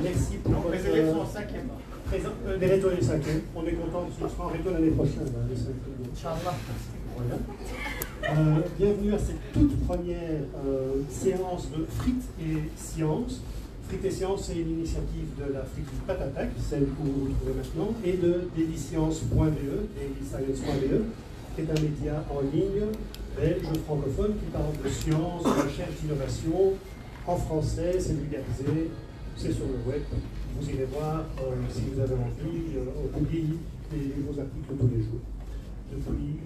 Merci pour votre... Les élèves sont en 5e. Les rétos les 5e. On est content qu'ils soient en réto l'année prochaine. Les 5e. Inch'Allah. Voilà. Bienvenue à cette toute première séance de Frites et Sciences. Frites et Sciences, c'est une initiative de la friterie Patatac, celle que vous retrouvez maintenant, et de dailyscience.be, dailyscience.be, qui est un média en ligne belge francophone qui parle de science, de recherche, d'innovation, en français, c'est vulgarisé, c'est sur le web. Vous irez voir si vous avez envie, on publie des nouveaux articles tous les jours, depuis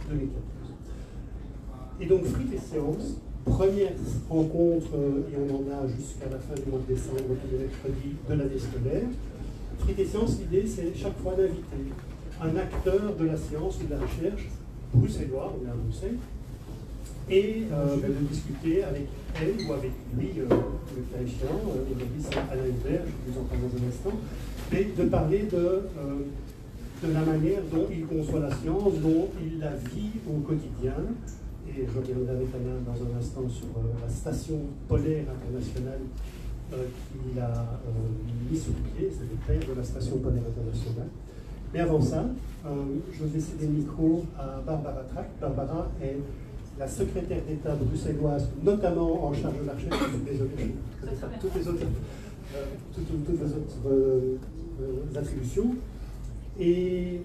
2014. Et donc, Frites et Sciences, première rencontre, et on en a jusqu'à la fin du mois de décembre, tous les mercredis de l'année scolaire. Frites et Sciences, l'idée, c'est chaque fois d'inviter un acteur de la science ou de la recherche, bruxellois, on est à Bruxelles, et de discuter avec elle ou avec lui, le cas échéant, aujourd'hui c'est Alain Hubert, je vous en parle dans un instant, mais de parler de la manière dont il conçoit la science, dont il la vit au quotidien. Et je reviendrai avec Alain dans un instant sur la station polaire internationale qu'il a mis sur pied, c'est le père de la station polaire internationale. Mais avant ça, je vais céder le micro à Barbara Track. Barbara est la secrétaire d'État bruxelloise, notamment en charge de la recherche, toutes les autres attributions. Et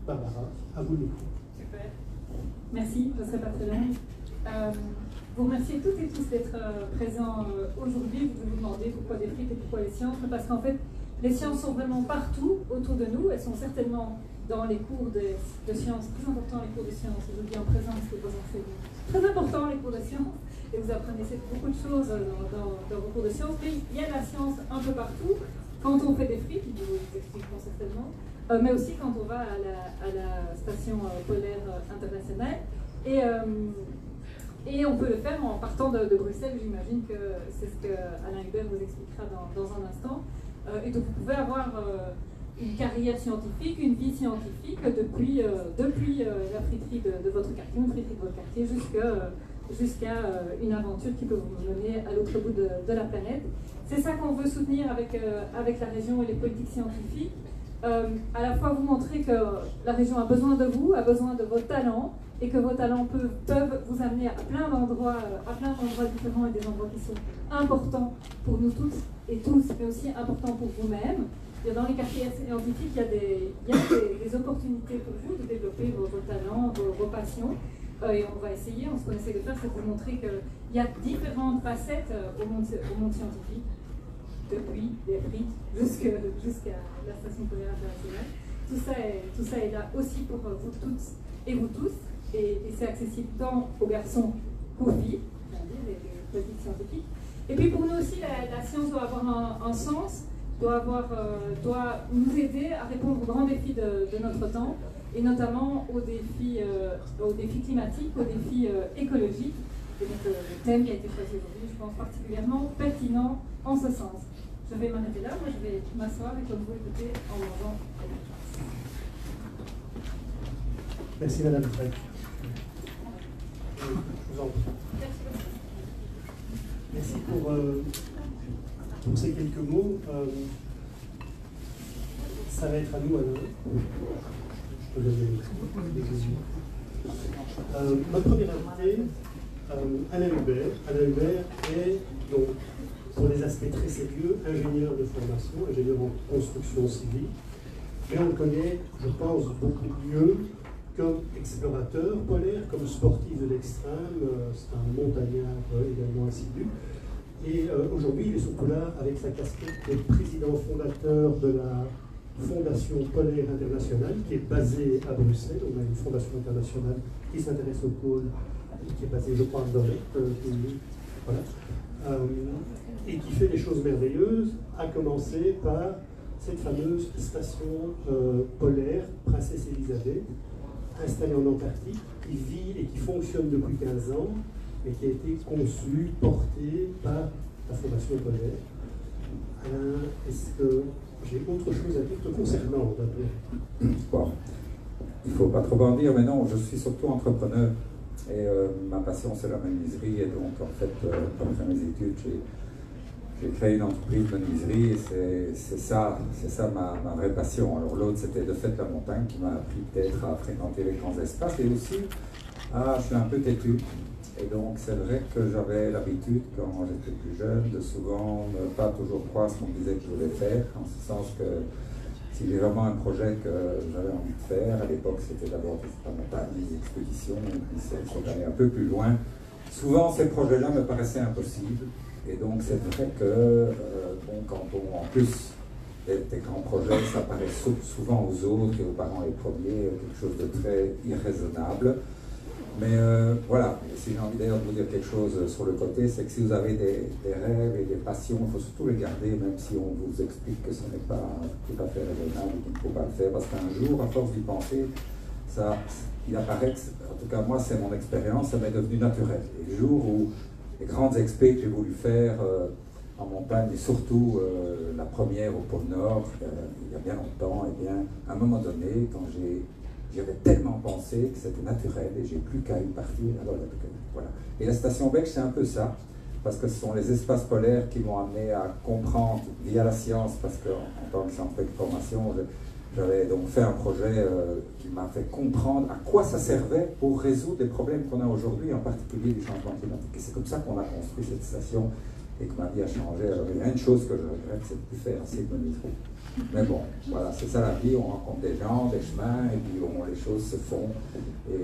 Barbara, à vous le micro. Super. Merci, je ne serai pas très longue. Vous remerciez toutes et tous d'être présents aujourd'hui. Vous vous demandez pourquoi des frites et pourquoi les sciences. Parce qu'en fait, les sciences sont vraiment partout autour de nous. Elles sont certainement dans les cours de sciences, très importants les cours de sciences. Je vous dis en présence que vos enseignants. Très important les cours de sciences. Et vous apprenez beaucoup de choses dans vos cours de sciences. Mais il y a la science un peu partout. Quand on fait des frites, ils vous expliqueront certainement. Mais aussi quand on va à la station polaire internationale. Et on peut le faire en partant de Bruxelles. J'imagine que c'est ce que Alain Hubert vous expliquera dans un instant. Et donc vous pouvez avoir une carrière scientifique, une vie scientifique depuis la friterie de votre quartier, une friterie de votre quartier, jusqu'à une aventure qui peut vous mener à l'autre bout de la planète. C'est ça qu'on veut soutenir avec la région et les politiques scientifiques. À la fois vous montrer que la région a besoin de vous, a besoin de vos talents, et que vos talents peuvent vous amener à plein d'endroits différents et des endroits qui sont importants pour nous tous et tous, mais aussi importants pour vous-même. Dans les quartiers scientifiques, il y a des opportunités pour vous de développer vos talents, vos passions. Et on va essayer, ce qu'on essaie de faire, c'est de vous montrer qu'il y a différentes facettes au monde scientifique, depuis les frites jusqu'à la station polaire internationale. Tout ça est là aussi pour vous toutes et vous tous. Et c'est accessible tant aux garçons qu'aux filles, les politiques scientifiques. Et puis pour nous aussi, la science doit avoir un sens, doit nous aider à répondre aux grands défis de notre temps, et notamment aux défis climatiques, aux défis écologiques. Et donc le thème qui a été choisi aujourd'hui, je pense particulièrement pertinent en ce sens. Je vais m'arrêter là, moi je vais m'asseoir et comme vous écoutez en mangeant. Merci Madame Frey. Je vous en prie. Merci pour ces quelques mots. Ça va être à nous, Alain. Je peux donner des questions. Notre premier invité, Alain Hubert. Alain Hubert est donc, pour les aspects très sérieux, ingénieur de formation, ingénieur en construction civile. Mais on le connaît, je pense, beaucoup mieux comme explorateur polaire, comme sportif de l'extrême, c'est un montagnard également assidu. Et aujourd'hui, il est surtout là avec sa casquette de président fondateur de la Fondation polaire internationale, qui est basée à Bruxelles. On a une fondation internationale qui s'intéresse au pôle, qui est basée, je crois, à Doré, voilà. Et qui fait des choses merveilleuses, à commencer par cette fameuse station polaire, Princesse Elisabeth, installée en Antarctique, qui vit et qui fonctionne depuis 15 ans, mais qui a été conçue, portée par la Fondation polaire. Alain, est-ce que j'ai autre chose à dire te concernant d'abord? Bon, il ne faut pas trop en dire, mais non, je suis surtout entrepreneur. Et ma passion, c'est la menuiserie. Et donc, en fait, quand j'ai fait mes études, j'ai créé une entreprise de menuiserie. Et c'est ça ma vraie passion. Alors, l'autre, c'était de fait la montagne qui m'a appris peut-être à fréquenter les grands espaces. Et aussi, je suis un peu têtu. Et donc, c'est vrai que j'avais l'habitude, quand j'étais plus jeune, de souvent ne pas toujours croire ce qu'on me disait que je voulais faire, en ce sens que si j'ai vraiment un projet que j'avais envie de faire, à l'époque c'était d'abord la montagne, des expéditions, et puis c'est d'aller un peu plus loin. Souvent, ces projets-là me paraissaient impossibles, et donc c'est vrai que, quand on, en plus, des grands projets, ça paraît souvent aux autres et aux parents les premiers, quelque chose de très irraisonnable. Mais voilà, si j'ai envie d'ailleurs de vous dire quelque chose sur le côté, c'est que si vous avez des rêves et des passions, il faut surtout les garder, même si on vous explique que ce n'est pas tout à fait raisonnable, qu'il ne faut pas le faire, parce qu'un jour, à force d'y penser, il apparaît que, en tout cas moi c'est mon expérience, ça m'est devenu naturel. Et le jour où les grandes expés que j'ai voulu faire en montagne, et surtout la première au pôle Nord, il y a bien longtemps, et bien, à un moment donné, quand j'y avais tellement pensé que c'était naturel et j'ai plus qu'à y partir. Alors, voilà. Et la station belge, c'est un peu ça, parce que ce sont les espaces polaires qui m'ont amené à comprendre via la science, parce qu'en tant que scientifique de formation, j'avais donc fait un projet qui m'a fait comprendre à quoi ça servait pour résoudre les problèmes qu'on a aujourd'hui, en particulier du changement climatique. Et c'est comme ça qu'on a construit cette station et que ma vie a changé. Alors, il y a une chose que je regrette, c'est de ne plus faire assez de menuiserie. Mais bon, voilà, c'est ça la vie, on rencontre des gens, des chemins, et puis bon, les choses se font, et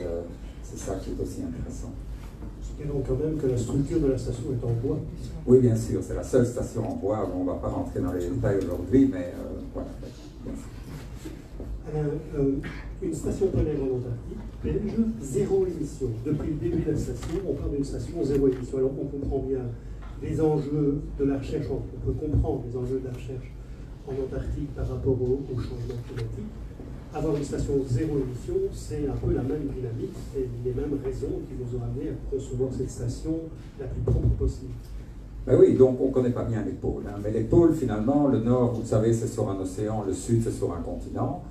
c'est ça qui est aussi intéressant. Et donc quand même que la structure de la station est en bois. Oui, bien sûr, c'est la seule station en bois, on ne va pas rentrer dans les détails aujourd'hui, mais voilà. Une station polaire en Antarctique, belge, zéro émission. Depuis le début de la station, on parle d'une station zéro émission. Alors on comprend bien les enjeux de la recherche, on peut comprendre les enjeux de la recherche en Antarctique par rapport au changement climatique. Avoir une station zéro émission, c'est un peu la même dynamique, c'est les mêmes raisons qui nous ont amené à concevoir cette station la plus propre possible. Ben oui, donc on ne connaît pas bien les pôles, hein. Mais les pôles, finalement, le nord, vous le savez, c'est sur un océan, le sud, c'est sur un continent.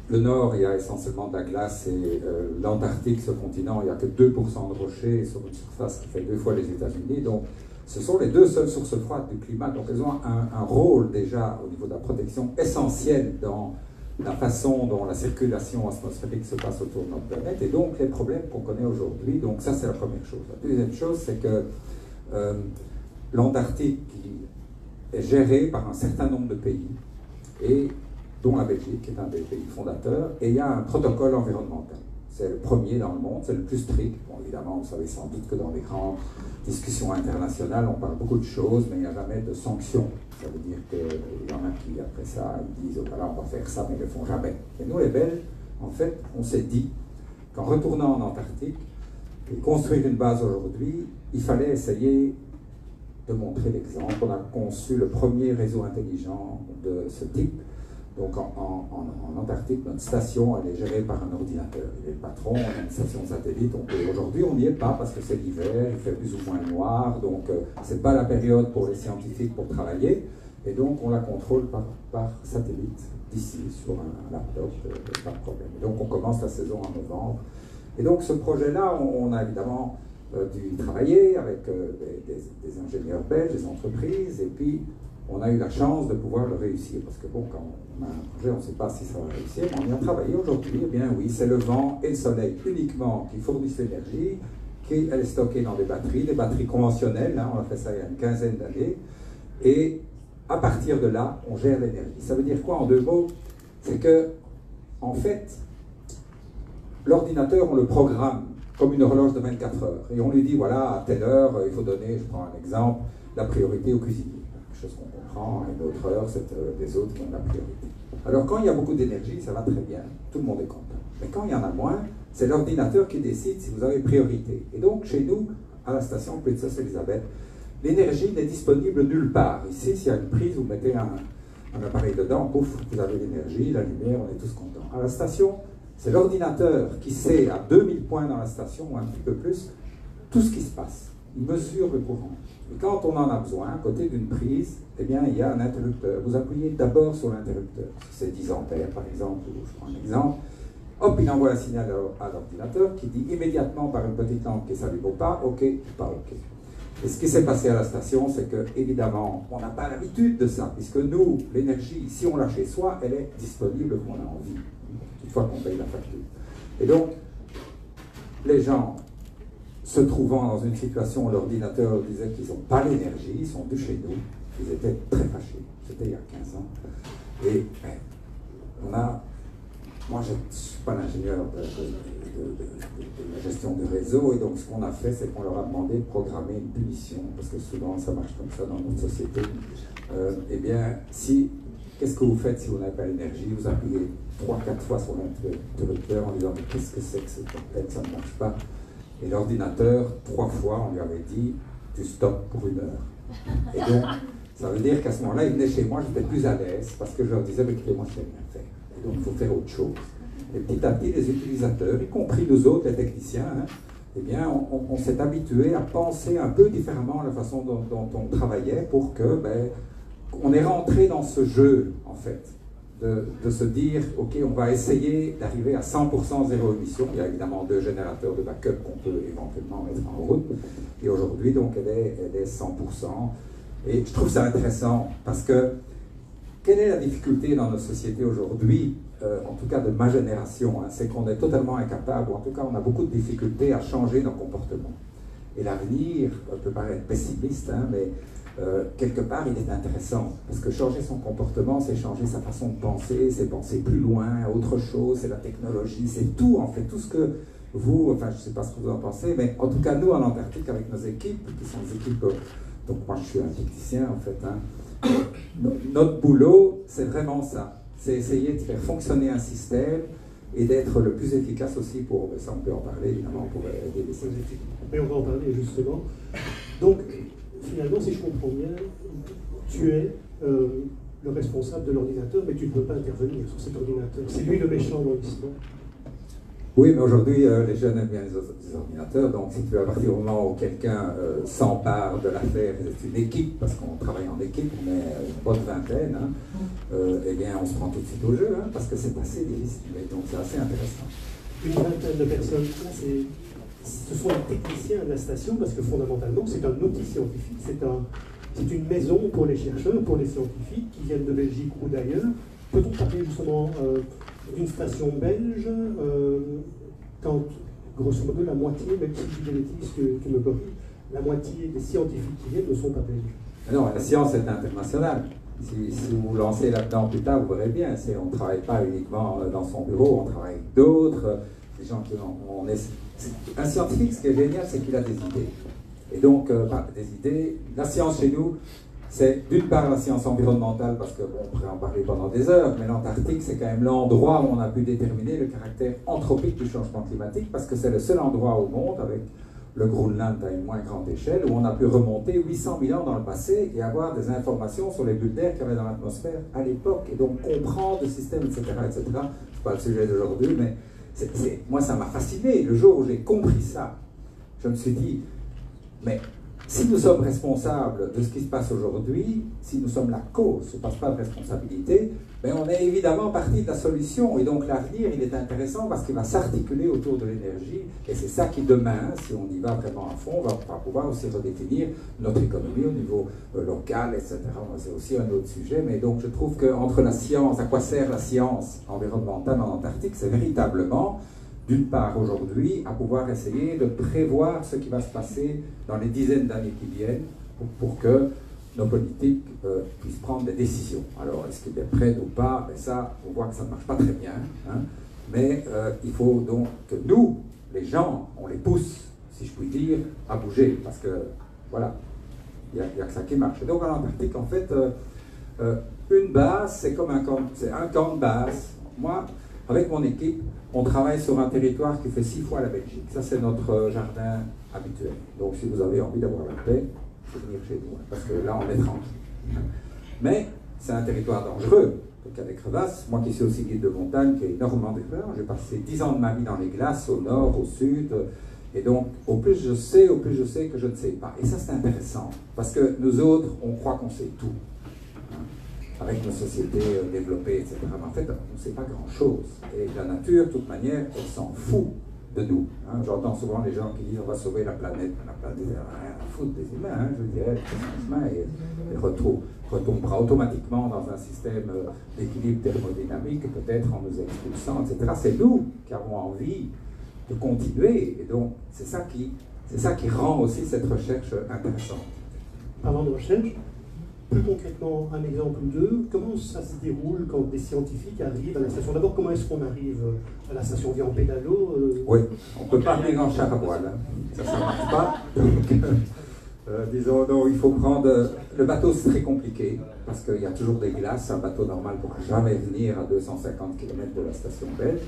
Le nord, il y a essentiellement de la glace, et l'Antarctique, ce continent, il n'y a que 2% de rochers sur une surface qui fait 2 fois les États-Unis. Donc, ce sont les 2 seules sources froides du climat. Donc, elles ont un rôle déjà au niveau de la protection essentiel dans la façon dont la circulation atmosphérique se passe autour de notre planète. Et donc, les problèmes qu'on connaît aujourd'hui, donc ça, c'est la première chose. La deuxième chose, c'est que l'Antarctique est gérée par un certain nombre de pays, et dont la Belgique, qui est un des pays fondateurs, et il y a un protocole environnemental. C'est le premier dans le monde, c'est le plus strict. Bon, évidemment, vous savez sans doute que dans les grandes discussions internationales, on parle beaucoup de choses, mais il n'y a jamais de sanctions. Ça veut dire qu'il y en a qui, après ça, ils disent, oh, voilà, on va faire ça, mais ils ne le font jamais. Et nous, les Belges, en fait, on s'est dit qu'en retournant en Antarctique, et construire une base aujourd'hui, il fallait essayer de montrer l'exemple. On a conçu le premier réseau intelligent de ce type. Donc en Antarctique, notre station, elle est gérée par un ordinateur. Il est le patron, on a une station satellite. Aujourd'hui, on n'y est pas parce que c'est l'hiver, il fait plus ou moins noir, donc ce n'est pas la période pour les scientifiques pour travailler. Et donc on la contrôle par satellite, d'ici, sur un laptop, pas de problème. Et donc on commence la saison en novembre. Et donc ce projet-là, on a évidemment dû travailler avec des ingénieurs belges, des entreprises, et puis on a eu la chance de pouvoir le réussir, parce que bon, quand on a un projet, on ne sait pas si ça va réussir, mais on y a travaillé aujourd'hui. Eh bien oui, c'est le vent et le soleil uniquement qui fournissent l'énergie, qui elle est stockée dans des batteries conventionnelles, hein, on a fait ça il y a une quinzaine d'années, et à partir de là, on gère l'énergie. Ça veut dire quoi en 2 mots? C'est que, en fait, l'ordinateur, on le programme comme une horloge de 24 heures, et on lui dit, voilà, à telle heure, il faut donner, je prends un exemple, la priorité au cuisinier. Chose qu'on comprend, et une autre heure, c'est les autres qui ont la priorité. Alors quand il y a beaucoup d'énergie, ça va très bien, tout le monde est content. Mais quand il y en a moins, c'est l'ordinateur qui décide si vous avez priorité. Et donc chez nous, à la station Princesse Elisabeth, l'énergie n'est disponible nulle part. Ici, s'il y a une prise, vous mettez un appareil dedans, pouf, vous avez l'énergie, la lumière, on est tous contents. À la station, c'est l'ordinateur qui sait à 2000 points dans la station, ou un petit peu plus, tout ce qui se passe. Il mesure le courant. Et quand on en a besoin, à côté d'une prise, eh bien, il y a un interrupteur. Vous appuyez d'abord sur l'interrupteur. Si c'est 10 ampères, par exemple, ou je prends un exemple, hop, il envoie un signal à l'ordinateur qui dit immédiatement par une petite lampe qui s'allume ou pas, ok, pas ok. Et ce qui s'est passé à la station, c'est que, évidemment, on n'a pas l'habitude de ça, puisque nous, l'énergie, si on l'a chez soi, elle est disponible quand on a envie, une fois qu'on paye la facture. Et donc, les gens se trouvant dans une situation où l'ordinateur disait qu'ils n'ont pas l'énergie, ils sont venus chez nous, ils étaient très fâchés, c'était il y a 15 ans. Et moi je ne suis pas l'ingénieur de la gestion du réseau, et donc ce qu'on a fait, c'est qu'on leur a demandé de programmer une punition, parce que souvent ça marche comme ça dans notre société. Eh bien, qu'est-ce que vous faites si vous n'avez pas l'énergie? Vous appuyez 3-4 fois sur l'interrupteur en disant mais qu'est-ce que c'est que ce bordel, ça ne marche pas. Et l'ordinateur, 3 fois, on lui avait dit tu stops pour 1 heure. Et donc, ça veut dire qu'à ce moment-là, ils venaient chez moi, j'étais plus à l'aise, parce que je leur disais mais écoutez, moi je sais rien faire. Et donc il faut faire autre chose. Et petit à petit, les utilisateurs, y compris nous autres, les techniciens, eh bien, on s'est habitué à penser un peu différemment la façon dont on travaillait pour que, on est rentré dans ce jeu, en fait, de se dire, ok, on va essayer d'arriver à 100% zéro émission. Il y a évidemment 2 générateurs de backup qu'on peut éventuellement mettre en route. Et aujourd'hui, donc, elle est 100%. Et je trouve ça intéressant parce que, quelle est la difficulté dans nos sociétés aujourd'hui, en tout cas de ma génération, c'est qu'on est totalement incapable, ou en tout cas on a beaucoup de difficultés à changer nos comportements. Et l'avenir peut paraître pessimiste, mais quelque part il est intéressant, parce que changer son comportement, c'est changer sa façon de penser, c'est penser plus loin, autre chose, c'est la technologie, c'est tout en fait, tout ce que vous, enfin je ne sais pas ce que vous en pensez, mais en tout cas nous en Antarctique avec nos équipes, qui sont des équipes, donc moi je suis un technicien en fait, notre boulot c'est vraiment ça, c'est essayer de faire fonctionner un système et d'être le plus efficace aussi pour, ça on peut en parler évidemment, pour aider les équipes. Mais on va en parler justement. Donc finalement, si je comprends bien, tu es le responsable de l'ordinateur, mais tu ne peux pas intervenir sur cet ordinateur. C'est lui le méchant dans l'histoire. Oui, mais aujourd'hui, les jeunes aiment bien les ordinateurs, donc si tu veux, à partir du moment où quelqu'un s'empare de l'affaire, c'est une équipe, parce qu'on travaille en équipe, on est une bonne vingtaine, eh bien on se prend tout de suite au jeu, parce que c'est assez difficile, donc c'est assez intéressant. Une vingtaine de personnes, là, ce sont les techniciens de la station, parce que fondamentalement, c'est un outil scientifique, c'est une maison pour les chercheurs, pour les scientifiques qui viennent de Belgique ou d'ailleurs. Peut-on parler justement d'une station belge quand, grosso modo, la moitié, même si je dis des bêtises que me corrige, la moitié des scientifiques qui viennent ne sont pas belges? Non, la science est internationale. Si vous vous lancez là-dedans plus tard, vous verrez bien, on ne travaille pas uniquement dans son bureau, on travaille avec d'autres, des gens qui un scientifique, ce qui est génial, c'est qu'il a des idées. Et donc, des idées, la science chez nous, c'est d'une part la science environnementale, parce que on pourrait en parler pendant des heures, mais l'Antarctique, c'est quand même l'endroit où on a pu déterminer le caractère anthropique du changement climatique, parce que c'est le seul endroit au monde, avec le Groenland à une moins grande échelle, où on a pu remonter 800 000 ans dans le passé et avoir des informations sur les bulles d'air qu'il y avait dans l'atmosphère à l'époque, et donc comprendre le système, etc., etc. C'est pas le sujet d'aujourd'hui, mais moi ça m'a fasciné. Le jour où j'ai compris ça, je me suis dit, mais si nous sommes responsables de ce qui se passe aujourd'hui, si nous sommes la cause, je ne passe pas de responsabilité, mais on est évidemment partie de la solution. Et donc l'avenir, il est intéressant parce qu'il va s'articuler autour de l'énergie. Et c'est ça qui, demain, si on y va vraiment à fond, va pouvoir aussi redéfinir notre économie au niveau local, etc. C'est aussi un autre sujet. Mais donc je trouve qu'entre la science, à quoi sert la science environnementale en Antarctique, c'est véritablement, d'une part aujourd'hui, à pouvoir essayer de prévoir ce qui va se passer dans les dizaines d'années qui viennent pour que nos politiques puissent prendre des décisions. Alors, est-ce qu'ils sont prêts ou pas? Mais ça, on voit que ça ne marche pas très bien. Mais il faut donc que nous, les gens, on les pousse, si je puis dire, à bouger. Parce que, voilà, il n'y a que ça qui marche. Et donc, en Antarctique, en fait, une base, c'est comme un camp de base. Moi, avec mon équipe, on travaille sur un territoire qui fait 6 fois la Belgique. Ça, c'est notre jardin habituel. Donc, si vous avez envie d'avoir la paix, il faut venir chez nous, parce que là, on est tranquille. Mais c'est un territoire dangereux. Donc, il y a des crevasses. Moi qui suis aussi guide de montagne, qui ai énormément d'expérience, j'ai passé 10 ans de ma vie dans les glaces, au nord, au sud. Et donc, au plus je sais que je ne sais pas. Et ça, c'est intéressant. Parce que nous autres, on croit qu'on sait tout. avec nos sociétés développées, etc. Mais en fait, on ne sait pas grand-chose. Et la nature, de toute manière, elle s'en fout de nous. Hein. J'entends souvent les gens qui disent on va sauver la planète. La planète, elle n'a rien à foutre des humains, hein, je dirais. Les humains, elle retombera automatiquement dans un système d'équilibre thermodynamique, peut-être en nous expulsant, etc. C'est nous qui avons envie de continuer. Et donc, c'est ça qui rend aussi cette recherche intéressante. Parlant de recherche, plus concrètement, un exemple ou deux, comment ça se déroule quand des scientifiques arrivent à la station? D'abord, comment est-ce qu'on arrive à la station? Via en pédalo Oui, on ne peut pas venir en char à voile, hein. Ça ne marche pas. Donc, disons, non, il faut prendre... Le bateau, c'est très compliqué, parce qu'il y a toujours des glaces. Un bateau normal ne pourra jamais venir à 250 km de la station belge.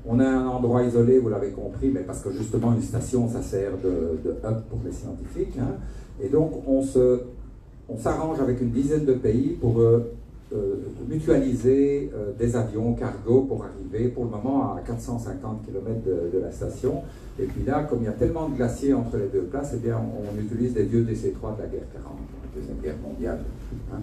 On a un endroit isolé, vous l'avez compris, mais parce que justement, une station, ça sert de hub pour les scientifiques. Hein. Et donc, on s'arrange avec une dizaine de pays pour mutualiser des avions cargo pour arriver pour le moment à 450 km de la station. Et puis là, comme il y a tellement de glaciers entre les deux places, eh bien, on utilise des vieux DC-3 de la guerre 40, la Deuxième Guerre mondiale. Hein.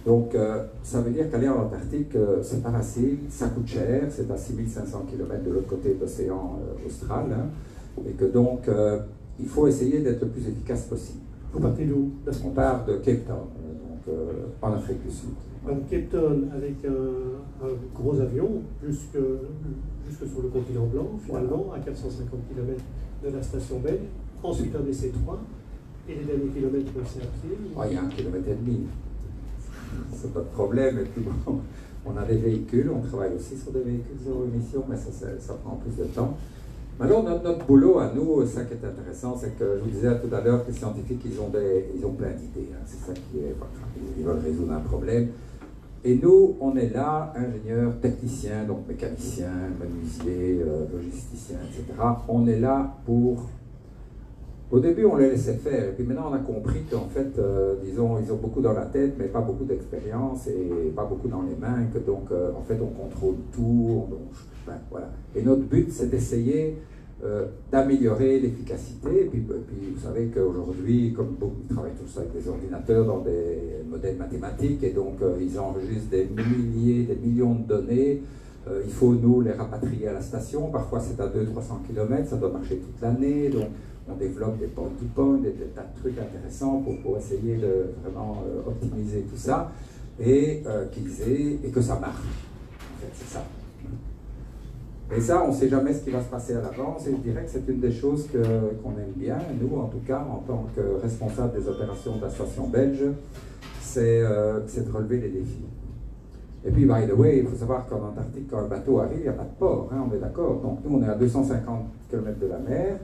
Donc, ça veut dire qu'aller en Antarctique, c'est pas facile, ça coûte cher, c'est à 6500 km de l'autre côté de l'océan austral, hein, et que donc, il faut essayer d'être le plus efficace possible. Vous partez d'où? On part de Cape Town, donc en Afrique du Sud. Donc Cape Town avec un gros avion jusque sur le continent blanc, finalement, à 450 km de la station belge. Ensuite un DC-3, et les derniers kilomètres, c'est à pied. Oh, il y a 1,5 km. C'est pas de problème. Et puis bon, on a des véhicules, on travaille aussi sur des véhicules zéro émission, mais ça prend plus de temps. Alors notre boulot à nous, ça qui est intéressant, c'est que je vous disais tout à l'heure que les scientifiques, ils ont plein d'idées. Hein. C'est ça qui est, ils veulent résoudre un problème. Et nous, on est là, ingénieurs, techniciens, donc mécaniciens, menuisiers, logisticiens, etc. On est là pour... Au début, on les laissait faire, et puis maintenant, on a compris qu'en fait, disons, ils ont beaucoup dans la tête, mais pas beaucoup d'expérience, et pas beaucoup dans les mains, et que donc, en fait, on contrôle tout, voilà. Et notre but, c'est d'essayer d'améliorer l'efficacité, et puis vous savez qu'aujourd'hui, comme beaucoup travaillent tous avec des ordinateurs dans des modèles mathématiques, et donc, ils enregistrent des milliers, des millions de données. Il faut, nous, les rapatrier à la station, parfois c'est à 200-300 km, ça doit marcher toute l'année, donc on développe des point-to-point, des tas de trucs intéressants pour essayer de vraiment optimiser tout ça, et que ça marche. En fait, c'est ça. Et ça, on ne sait jamais ce qui va se passer à l'avance, et je dirais que c'est une des choses qu'on aime bien, nous en tout cas, en tant que responsable des opérations de la station belge, c'est de relever les défis. Et puis, by the way, il faut savoir qu'en Antarctique, quand un bateau arrive, il n'y a pas de port, hein, on est d'accord. Donc nous, on est à 250 km de la mer,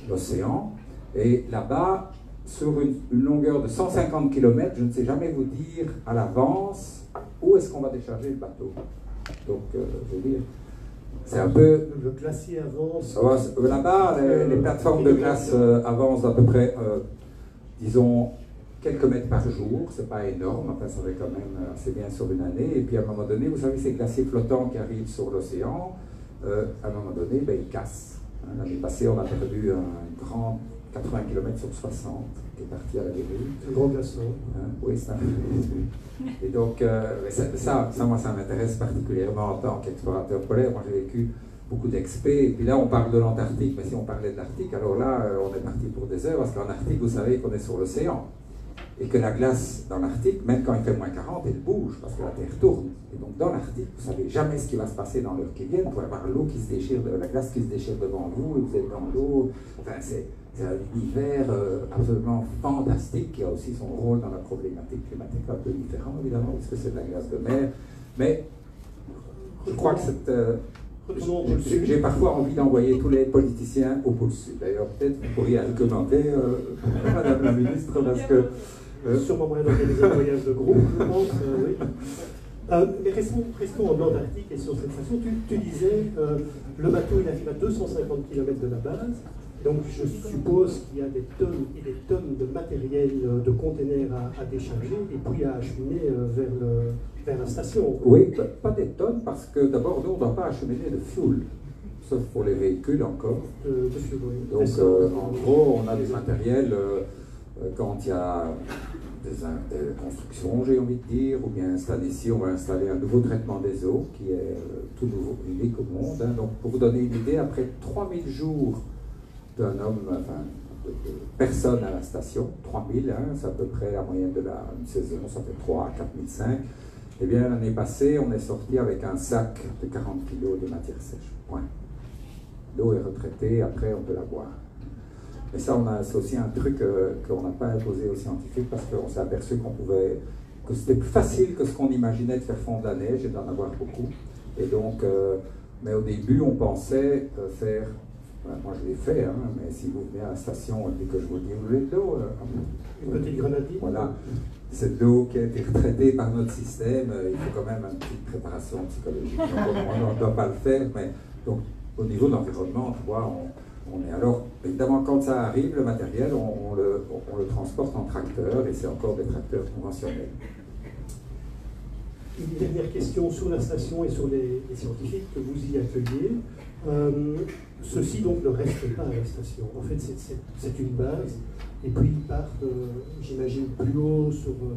l'océan, et là-bas, sur une longueur de 150 km, je ne sais jamais vous dire à l'avance où est-ce qu'on va décharger le bateau. Donc, je veux dire, c'est un peu... Le glacier avance... Là-bas, les plateformes de glace avancent à peu près, disons, quelques mètres par jour, c'est pas énorme, enfin ça va quand même assez bien sur une année, et puis à un moment donné, vous savez, ces glaciers flottants qui arrivent sur l'océan, à un moment donné, ben, ils cassent. Hein, l'année passée, on a perdu un grand 80 km sur 60 qui est parti à la dérive. Un grand glaçon. Hein, oui, c'est un... Et donc, moi, ça m'intéresse particulièrement en tant qu'explorateur polaire. Moi, j'ai vécu beaucoup d'expés, et puis là, on parle de l'Antarctique, mais si on parlait de l'Arctique, alors là, on est parti pour des heures, parce qu'en Arctique, vous savez qu'on est sur l'océan. Et que la glace dans l'Arctique, même quand il fait moins 40, elle bouge parce que la Terre tourne. Et donc dans l'Arctique, vous ne savez jamais ce qui va se passer dans l'heure qui vient. Vous pouvez avoir l'eau qui se déchire, la glace qui se déchire devant vous, et vous êtes dans l'eau. Enfin, c'est un univers absolument fantastique qui a aussi son rôle dans la problématique climatique, un peu différent évidemment, parce que c'est de la glace de mer. Mais je crois que j'ai parfois envie d'envoyer tous les politiciens au pôle Sud. D'ailleurs, peut-être vous pourriez le commenter, Madame la Ministre, parce que... Sûrement moyen d'organiser un voyage de groupe, je pense, oui. Mais restons en Antarctique et sur cette station. Tu disais, le bateau il arrive à 250 km de la base, donc je suppose qu'il y a des tonnes et des tonnes de matériel, de containers à décharger et puis à acheminer vers la station. Oui, pas des tonnes, parce que d'abord, nous, on ne doit pas acheminer de fuel, sauf pour les véhicules encore. De fuel, oui. Donc, en gros, on a des matériels... quand il y a des constructions, j'ai envie de dire, ou bien cette année-ci, on va installer un nouveau traitement des eaux qui est tout nouveau, unique au monde. Hein. Donc, pour vous donner une idée, après 3000 jours d'un homme, enfin, de personnes à la station, 3000, hein, c'est à peu près la moyenne de la saison, ça fait 3 à 4005. Eh bien, l'année passée, on est sorti avec un sac de 40 kg de matière sèche. Point. L'eau est retraitée, après on peut la boire. Mais ça, c'est aussi un truc qu'on n'a pas imposé aux scientifiques parce qu'on s'est aperçu que c'était plus facile que ce qu'on imaginait de faire fondre la neige et d'en avoir beaucoup. Et donc, mais au début, on pensait faire, moi je l'ai fait, hein, mais si vous venez à la station et que je vous dis, vous voulez de l'eau, une petite grenadine. Voilà, c'est de l'eau qui a été retraitée par notre système, il faut quand même une petite préparation psychologique. Donc, on ne doit pas le faire, mais donc, au niveau de l'environnement, tu vois, on est alors, évidemment, quand ça arrive, le matériel, on le transporte en tracteur, et c'est encore des tracteurs conventionnels. Une dernière question sur la station et sur les scientifiques que vous y accueillez. Ceux-ci donc ne restent pas à la station. En fait, c'est une base. Et puis ils partent, j'imagine, plus haut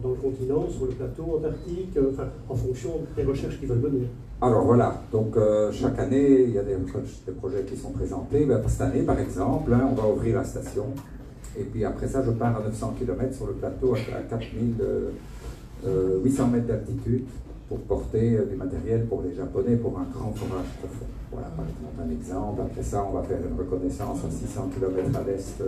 dans le continent, sur le plateau antarctique, enfin, en fonction des recherches qu'ils veulent mener. Alors voilà, donc chaque année, il y a des projets qui sont présentés. Ben, cette année, par exemple, hein, on va ouvrir la station. Et puis après ça, je pars à 900 km sur le plateau à 4800 mètres d'altitude pour porter du matériel pour les Japonais pour un grand forage profond. Voilà, par exemple, un exemple. Après ça, on va faire une reconnaissance à 600 km à l'est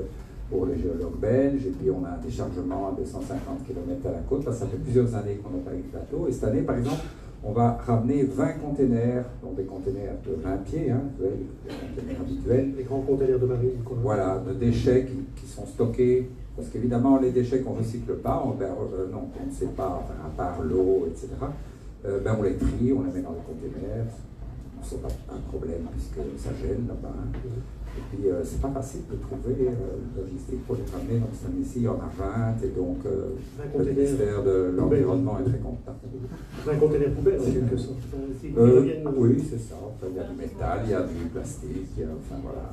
pour les géologues belges, et puis on a un déchargement à 250 km à la côte. Ça fait plusieurs années qu'on n'a pas eu de plateau. Et cette année, par exemple, on va ramener 20 containers, donc des containers de 20 pieds, hein, les containers habituels. Les grands containers de marine. Voilà, de déchets qui sont stockés. Parce qu'évidemment, les déchets qu'on ne recycle pas, on ne sait pas, enfin, à part l'eau, etc., on les trie, on les met dans les containers. Ce n'est pas un problème puisque ça gêne là-bas. Hein. Et puis, c'est pas facile de trouver une logistique pour les ramener. Donc, cette année-ci, il y en a 20, et donc le ministère de l'Environnement est très content. 20 containers poubelles, en quelque sorte. Oui, c'est ça. Enfin, il y a du métal, il y a du plastique, enfin voilà.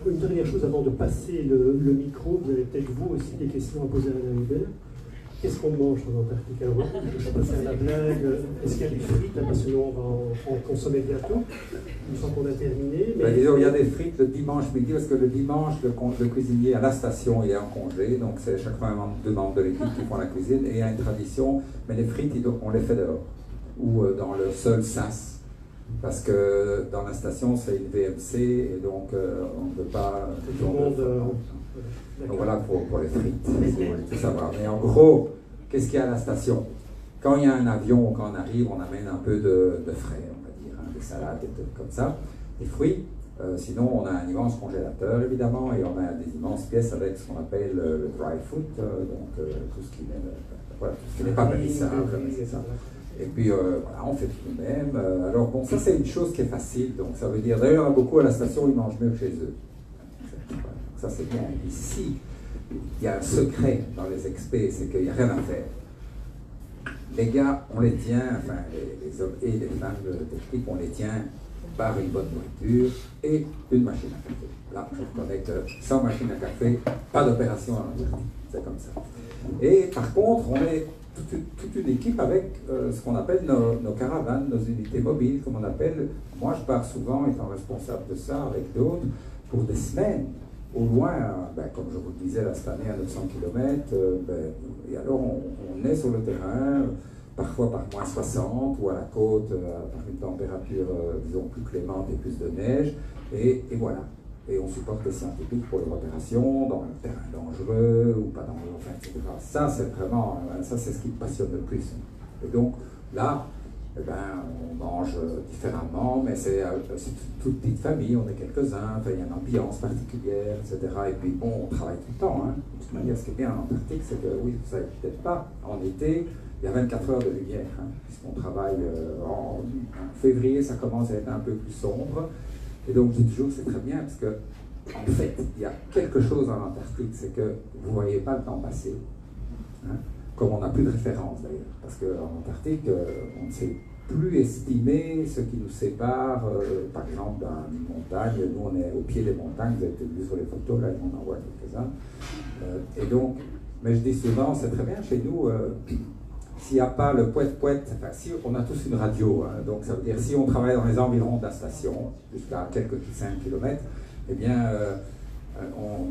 Une dernière chose avant de passer le micro, vous avez peut-être vous aussi des questions à poser à Alain Hubert. Qu'est-ce qu'on mange en Antarctique? Alors, je vais passer à la blague. Est-ce qu'il y a des frites? Là, parce que nous, on va en consommer bientôt, une fois qu'on a terminé. Mais... disons, il y a des frites le dimanche midi, parce que le dimanche, le cuisinier à la station, il est en congé, donc c'est chaque fois deux membres de l'équipe qui font la cuisine, et il y a une tradition, mais les frites, on les fait dehors, ou dans le seul sas, parce que dans la station, c'est une VMC, et donc on ne peut pas... Tout le monde... Donc voilà pour les frites, il faut tout savoir. Mais en gros, qu'est-ce qu'il y a à la station? Quand il y a un avion, quand on arrive, on amène un peu de frais, on va dire, hein, des salades, des trucs comme ça, des fruits. Sinon, on a un immense congélateur, évidemment, et on a des immenses pièces avec ce qu'on appelle le dry food, donc tout ce qui n'est pas périssable, c'est ça. Et puis, voilà, on fait tout nous-mêmes. Alors bon, ça c'est une chose qui est facile, donc ça veut dire, d'ailleurs, beaucoup à la station, ils mangent mieux que chez eux. Ça c'est bien. Ici, il y a un secret dans les expés, c'est qu'il n'y a rien à faire. Les gars, on les tient, enfin les hommes et les femmes de l'équipe, on les tient par une bonne nourriture et une machine à café. Là, je reconnais que sans machine à café, pas d'opération à l'Antarctique. C'est comme ça. Et par contre, on est toute une équipe avec ce qu'on appelle nos caravanes, nos unités mobiles, comme on appelle. Moi, je pars souvent, étant responsable de ça, avec d'autres, pour des semaines. Au loin, comme je vous le disais là, cette année à 900 km, et alors on est sur le terrain, parfois par moins 60, ou à la côte, par une température, disons, plus clémente et plus de neige, et voilà. Et on supporte les scientifiques pour les opérations, dans le terrain dangereux, ou pas dangereux, enfin, etc. Ça, c'est vraiment, ça c'est ce qui me passionne le plus. Et donc, là, on mange différemment, mais c'est toute petite famille, on est quelques-uns, il y a une ambiance particulière, etc. Et puis bon, on travaille tout le temps. Hein. De toute manière, ce qui est bien en Antarctique, c'est que, oui, vous savez peut-être pas, en été, il y a 24 heures de lumière, hein, puisqu'on travaille en février, ça commence à être un peu plus sombre. Et donc, je dis toujours que c'est très bien, parce que, en fait, il y a quelque chose en Antarctique, c'est que vous ne voyez pas le temps passer. Hein. Comme on n'a plus de référence d'ailleurs, parce qu'en Antarctique, on ne sait plus estimer ce qui nous sépare, par exemple, d'une montagne. Nous, on est au pied des montagnes, vous avez peut-être vu sur les photos, là, on en voit quelques-uns. Et donc, mais je dis souvent, c'est très bien chez nous, s'il n'y a pas le poète-poète, enfin, si on a tous une radio, hein, donc ça veut dire si on travaille dans les environs de la station, jusqu'à quelques 5 km, eh bien,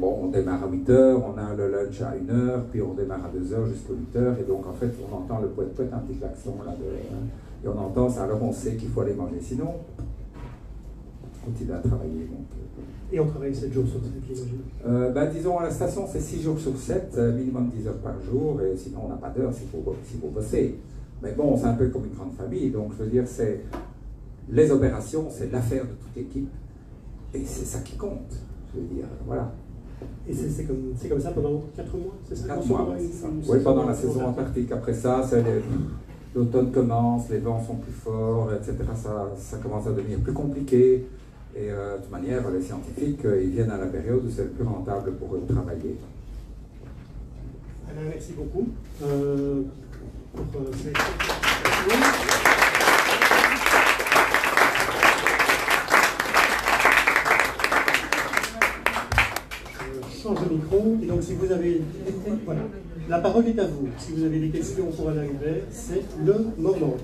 on démarre à 8 h, on a le lunch à 1 h, puis on démarre à 2 h jusqu'à 8 h, et donc en fait, on entend le poète-poète, un petit klaxon là, et on entend ça, alors on sait qu'il faut aller manger, sinon, on continue à travailler. Donc, et on travaille 7 jours sur 7, j'imagine. Disons, à la station, c'est 6 jours sur 7, minimum 10 heures par jour, et sinon on n'a pas d'heure s'il faut bosser. Mais bon, c'est un peu comme une grande famille, donc je veux dire, c'est les opérations, c'est l'affaire de toute équipe, et c'est ça qui compte, je veux dire, voilà. Et c'est comme ça pendant 4 mois, c'est ça? 4 mois, oui, c'est ça. Oui, pendant la saison antarctique. Après ça, l'automne commence, les vents sont plus forts, etc. Ça commence à devenir plus compliqué. Et de toute manière, les scientifiques, ils viennent à la période où c'est le plus rentable pour eux de travailler. Alain, merci beaucoup. Change de micro, et donc si vous avez... Voilà. La parole est à vous. Si vous avez des questions pour Alain Hubert, c'est le moment.